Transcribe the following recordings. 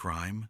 crime?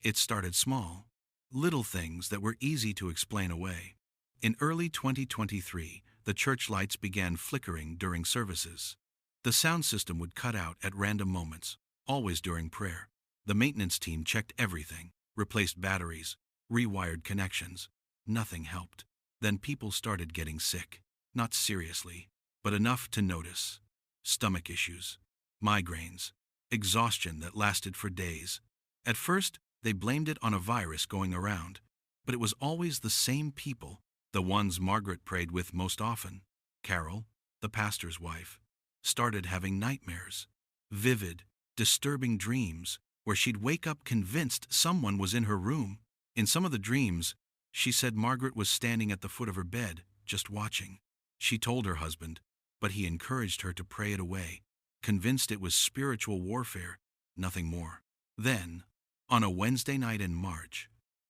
It started small. Little things that were easy to explain away. In early 2023, the church lights began flickering during services. The sound system would cut out at random moments, always during prayer. The maintenance team checked everything, replaced batteries, rewired connections. Nothing helped. Then people started getting sick. Not seriously, but enough to notice. Stomach issues, migraines, exhaustion that lasted for days. At first, they blamed it on a virus going around, but it was always the same people, the ones Margaret prayed with most often. Carol, the pastor's wife, started having nightmares. Vivid, disturbing dreams where she'd wake up convinced someone was in her room. In some of the dreams, she said Margaret was standing at the foot of her bed, just watching. She told her husband, but he encouraged her to pray it away, convinced it was spiritual warfare, nothing more. Then, on a Wednesday night in March,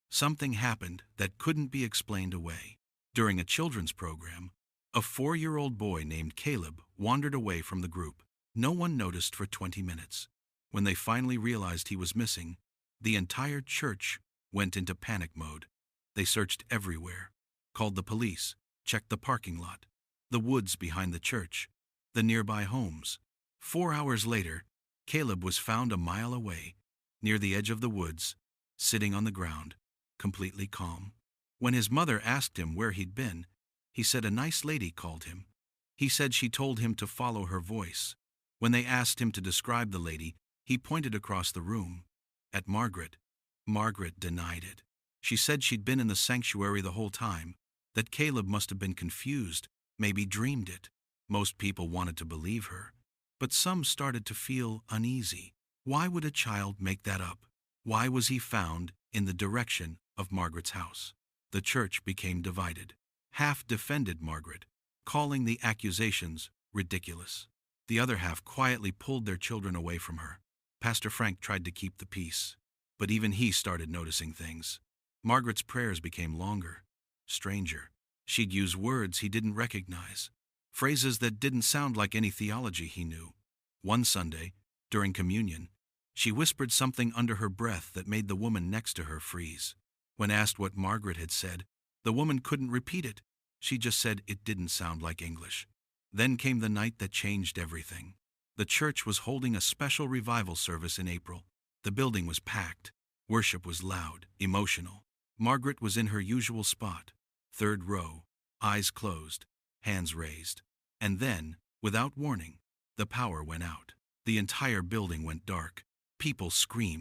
something happened that couldn't be explained away. During a children's program, a 4-year-old boy named Caleb wandered away from the group. No one noticed for 20 minutes. When they finally realized he was missing, the entire church went into panic mode. They searched everywhere, called the police, checked the parking lot, the woods behind the church, the nearby homes. 4 hours later, Caleb was found a mile away, near the edge of the woods, sitting on the ground, completely calm. When his mother asked him where he'd been, he said a nice lady called him. He said she told him to follow her voice. When they asked him to describe the lady, he pointed across the room, at Margaret. Margaret denied it. She said she'd been in the sanctuary the whole time, that Caleb must have been confused, maybe dreamed it. Most people wanted to believe her, but some started to feel uneasy. Why would a child make that up? Why was he found in the direction of Margaret's house? The church became divided. Half defended Margaret, calling the accusations ridiculous. The other half quietly pulled their children away from her. Pastor Frank tried to keep the peace, but even he started noticing things. Margaret's prayers became longer, stranger. She'd use words he didn't recognize, phrases that didn't sound like any theology he knew. One Sunday, during communion, she whispered something under her breath that made the woman next to her freeze. When asked what Margaret had said, the woman couldn't repeat it. She just said it didn't sound like English. Then came the night that changed everything. The church was holding a special revival service in April. The building was packed. Worship was loud, emotional. Margaret was in her usual spot, third row, eyes closed, hands raised. And then, without warning, the power went out. The entire building went dark. People screamed.